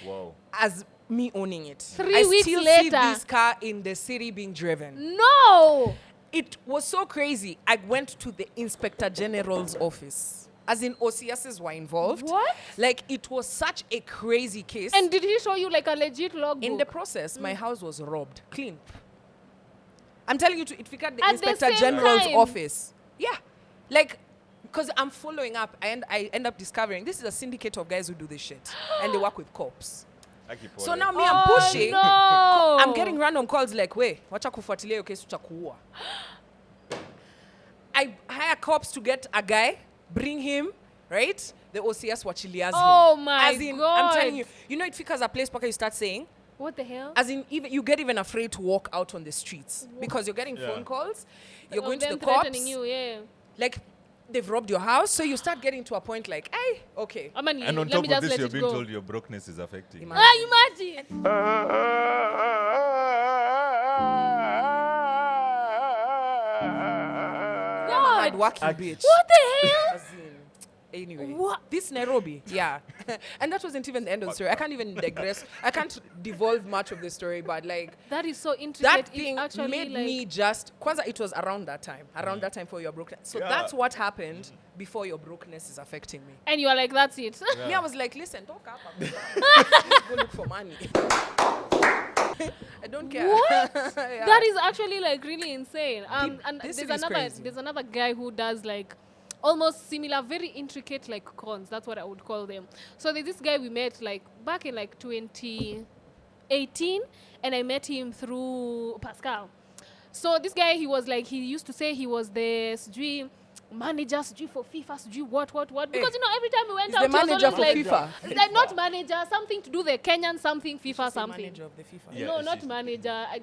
Whoa. As me owning it. 3 weeks later. I still see this car in the city being driven. No! It was so crazy. I went to the Inspector General's office. As in, OCSs were involved. What? Like, it was such a crazy case. And did he show you like a legit logbook? In the process, my house was robbed. Clean. I'm telling you, it figured the At Inspector the same General's time. office. Yeah. Like, because I'm following up, and I end up discovering this is a syndicate of guys who do this shit. And they work with cops. So now me, I'm pushing. No. I'm getting random calls like, wait, wacha kufuatilia case utakuua. I hire cops to get a guy, bring him, right? The OCS wachilias him. Oh my As in, God. I'm telling you, it figures a place where you start saying, what the hell? as in, even you get even afraid to walk out on the streets because you're getting phone calls, you're going to the cops. You, like, they've robbed your house, so you start getting to a point like, hey, okay. And on top of this, you're being told your brokenness is affecting you. Imagine. God. Working bitch. What the hell? Anyway, what? This Nairobi, and that wasn't even the end of the story. I can't even digress. I can't devolve much of the story, but like that is so intricate. That thing made me just. Kwanzaa, it was around that time for your brokenness. So that's what happened before your brokenness is affecting me. And you are like, that's it. Me, I was like, listen, don't come up. Go look for money. I don't care. What? That is actually like really insane. And there's another guy who does like almost similar, very intricate like cons. That's what I would call them. So there's this guy we met like back in like 2018, and I met him through Pascal. So this guy, he used to say he was the manager for FIFA, what? Because every time we went out, the manager for like, FIFA. Not manager, something to do the Kenyan something, FIFA something. Manager of the FIFA. Yeah, no, not manager. I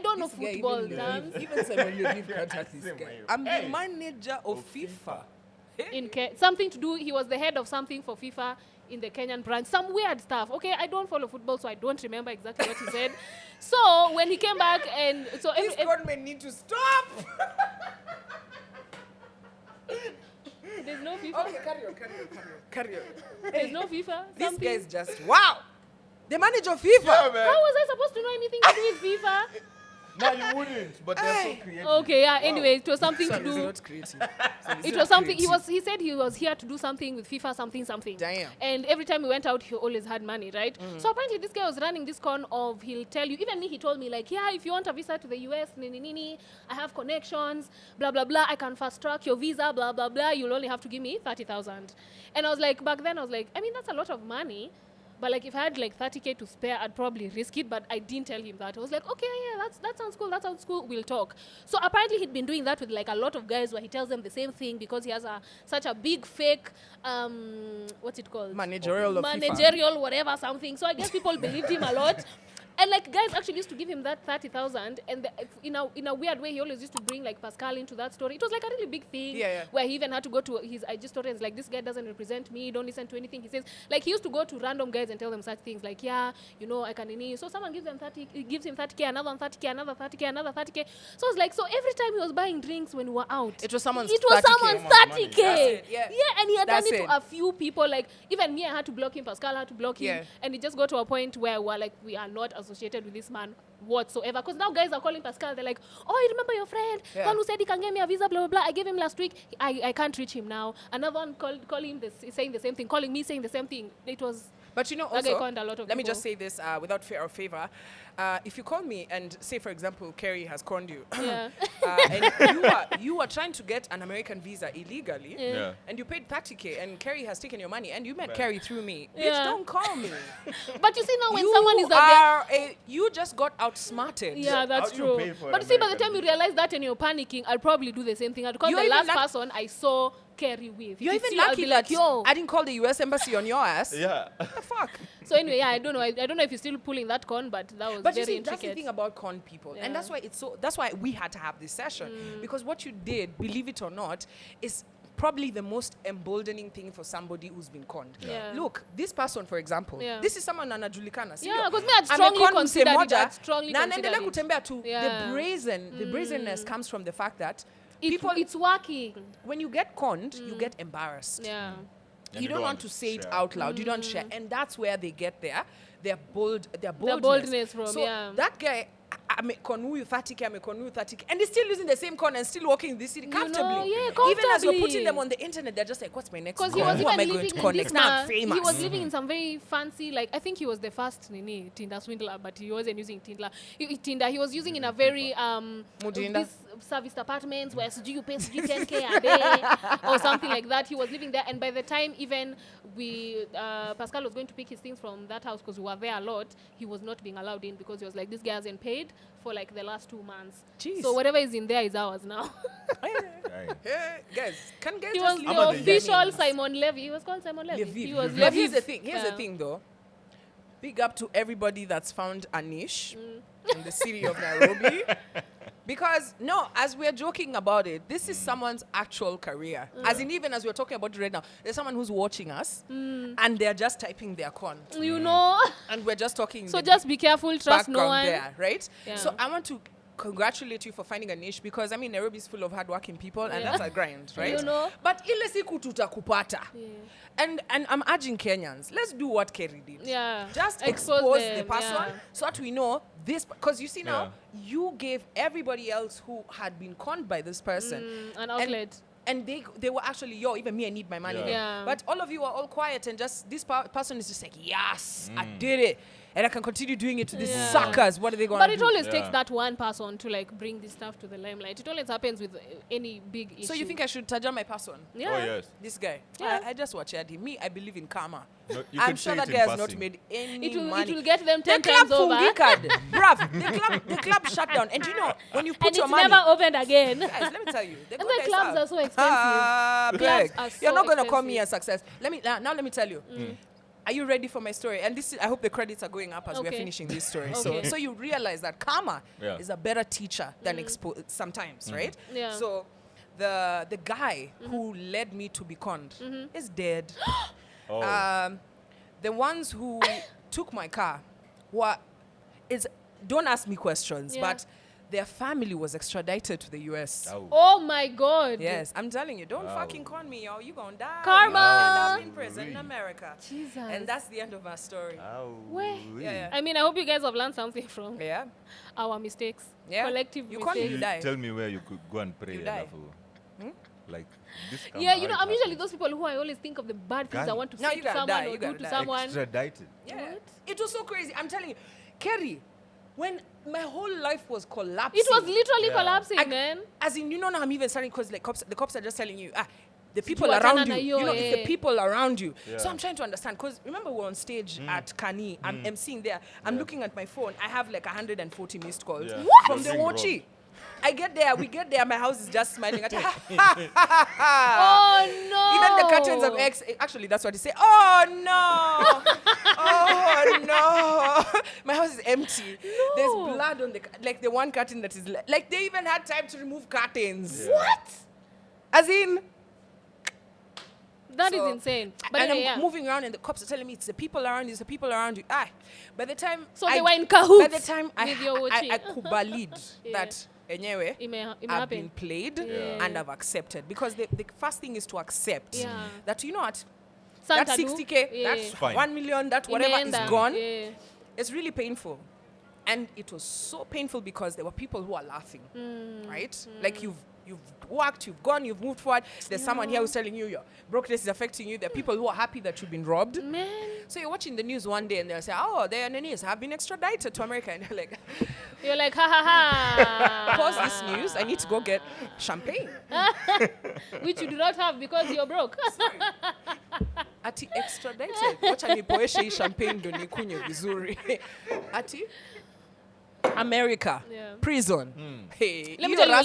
don't know football terms. Even Simon Leaf contact this guy. I'm the manager of FIFA. Something to do. He was the head of something for FIFA in the Kenyan branch. Some weird stuff. Okay, I don't follow football, so I don't remember exactly what he said. So when he came back, and so this government need to stop. There's no FIFA. Okay, carry on. There's no FIFA. This guy is just wow. The manager of FIFA. How was I supposed to know anything to do with FIFA? No, you wouldn't. But they're so creative. Okay, yeah. Wow. Anyway, it was something to do. It's not creative. It was something. He said he was here to do something with FIFA, something. Damn. And every time we went out, he always had money, right? So apparently, this guy was running this con of he'll tell you. Even me, he told me like, yeah, if you want a visa to the US, I have connections, blah blah blah. I can fast track your visa, blah blah blah. You'll only have to give me 30,000. And I was like, back then, I was like, I mean, that's a lot of money. But like if I had like 30K to spare, I'd probably risk it. But I didn't tell him that. I was like, okay, yeah, that sounds cool. We'll talk. So apparently he'd been doing that with like a lot of guys where he tells them the same thing because he has such a big fake, what's it called? Managerial whatever something. So I guess people believed him a lot. And like guys actually used to give him that 30,000, and in a weird way he always used to bring like Pascal into that story. It was like a really big thing where he even had to go to his IG story and like, this guy doesn't represent me, don't listen to anything he says. Like he used to go to random guys and tell them such things like, yeah, you know, I can nini. So someone gives him 30, gives him 30K, another 30K, another 30K, another 30K. So it's like, so every time he was buying drinks when we were out, it was someone's 30K. Yeah, and he had done it to a few people. Like even me, I had to block him, Pascal had to block him, and it just got to a point where we're like, we are not associated with this man whatsoever, because now guys are calling Pascal. They're like, oh, you remember your friend, one who said he can get me a visa, blah blah blah. I gave him last week. I can't reach him now. Another one calling him saying the same thing, calling me saying the same thing. It was. But you know, also, let me just say this without fear or favor. If you call me and say, for example, Kerry has conned you, and you are trying to get an American visa illegally, and you paid 30K, and Kerry has taken your money, and you met Kerry through me, bitch, don't call me. But you see now when someone is out there, you just got outsmarted. Yeah, that's true. But you see, by the time you realize that and you're panicking, I'll probably do the same thing. I'd call the last person I saw Kerry with. You're even lucky that I didn't call the US embassy on your ass. Yeah. What the fuck? So anyway, I don't know. I don't know if you're still pulling that con, but that was very intricate. That's the thing about con people, and that's why we had to have this session, because what you did, believe it or not, is probably the most emboldening thing for somebody who's been conned. Look, this person, for example, this is someone anajulikana. Yeah, because me I'd strongly considered it. The brazenness comes from the fact that it's working. When you get conned, you get embarrassed. Yeah. You don't want to say it out loud. You don't share, and that's where they get their boldness from. So that guy, I'm a Konu 30K, and he's still using the same con and still walking in this city comfortably. Even as you're putting them on the internet, they're just like, what's my next con? Because he was even living in next? Now I'm famous. He was living in some very fancy, like, I think he was the first Tinder swindler, but he wasn't using Tinder. He was using in a very this serviced apartments where you pay 10K a day or something like that. He was living there, and by the time even Pascal was going to pick his things from that house, because we were there a lot, he was not being allowed in because he was like, this guy hasn't paid for like the last 2 months. Jeez. So whatever is in there is ours now. Guys, he was the official Simon Levy. He was called Simon Levy. He was But here's the thing though. Big up to everybody that's found a niche in the city of Nairobi. Because, no, as we're joking about it, this is someone's actual career. As in, even as we're talking about it right now, there's someone who's watching us, and they're just typing their con. You know? And we're just talking. So just be careful, trust no one. There, right? Yeah. So I want to congratulate you for finding a niche, because, I mean, Nairobi is full of hardworking people, and that's a grind, right? You know? But ile siku tutakupata. And I'm urging Kenyans, let's do what Kerry did. Yeah. Just expose the person so that we know this. Because you see now, you gave everybody else who had been conned by this person an outlet. And they were actually, even me, I need my money. But all of you are all quiet, and just this person is just like, yes, I did it. And I can continue doing it to these suckers. What are they going to do? But it always takes that one person to like bring this stuff to the limelight. It always happens with any big issue. So you think I should target my person? Yeah. Oh, yes. This guy. Yeah. I just watched him. Me, I believe in karma. No, I'm sure that guy has not made any money. It will get them 10 times over. Bruv, the club shut down. And you know, when you put your money... And it's never opened again. Guys, let me tell you. And the clubs are so expensive. You're not going to call me a success. Let me tell you. Are you ready for my story? And this is, I hope the credits are going up as we're finishing this story. So you realize that karma is a better teacher than sometimes, right? Yeah. So the guy who led me to be conned is dead. The ones who took my car don't ask me questions, but their family was extradited to the US. Oh my God. Yes, I'm telling you, don't fucking con me, yo. You gonna die. Karma. You're end up in prison in America. Jesus. And that's the end of our story. I mean, I hope you guys have learned something from our mistakes. Collective mistakes. You die. Tell me where you could go and pray. Like this. You know, I'm usually those people who I always think of the bad things I want to say to someone or do to someone. Extradited. Yeah. It was so crazy. I'm telling you, Kerry, when my whole life was collapsing. It was literally collapsing, man. As in, you know, now I'm even starting, because like the cops are just telling you, the people around you. You know, it's the people around you. So I'm trying to understand, because remember we're on stage at Kani. I'm emceeing there. I'm looking at my phone. I have like 140 missed calls from the Wochi. We get there, my house is just smiling at Oh no! Even the curtains are actually that's what he say. Oh no! Oh no! My house is empty. No. There's blood on the one curtain that is like they even had time to remove curtains. Yeah. What? As in. That is insane. But and I'm moving around and the cops are telling me it's the people around you, it's the people around you. By the time they were in cahoots. By the time I kubalid that anyway, I've been played and I've accepted. Because the first thing is to accept that, you know what, that 60K, that's 1 million, that whatever is gone. It's really painful. And it was so painful because there were people who are laughing, right? Like you've worked, you've gone, you've moved forward. There's someone here who's telling you your brokenness is affecting you. There are people who are happy that you've been robbed. Man. So you're watching the news one day and they'll say, oh, their enemies have been extradited to America. And you're like, ha ha ha. Pause this news. I need to go get champagne. Which you do not have because you're broke. Ati extradited. Wacha nipoeshe champagne do nikunywe vizuri. Ati America, prison. Hey, let me tell you, like,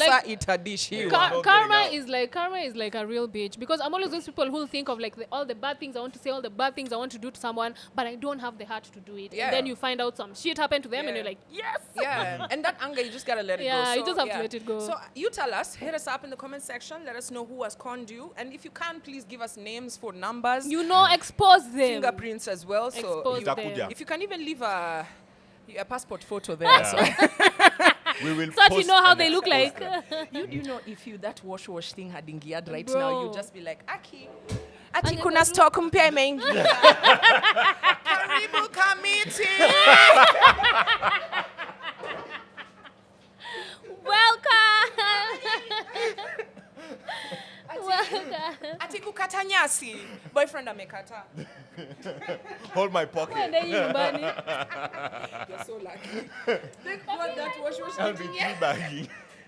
karma is like a real bitch, because I'm always those people who think of like all the bad things I want to say, all the bad things I want to do to someone, but I don't have the heart to do it. And then you find out some shit happened to them, and you're like, yes. Yeah, and that anger, you just gotta let it go. Yeah, you just have to let it go. So you tell us, hit us up in the comment section. Let us know who has conned you, and if you can, please give us names, phone numbers. You know, expose them. Fingerprints as well. Expose So them. if you can even leave a passport photo there. So. We will so that you know how they look like. You know, if that wash thing had ingiad right now, you'd just be like, Ati kuna stock mpya imeingia. Karibu kamiti. Welcome. Ati kukata nyasi. Boyfriend amekata. Hold my pocket. You're so lucky. Think what that wash I'll be teabagging.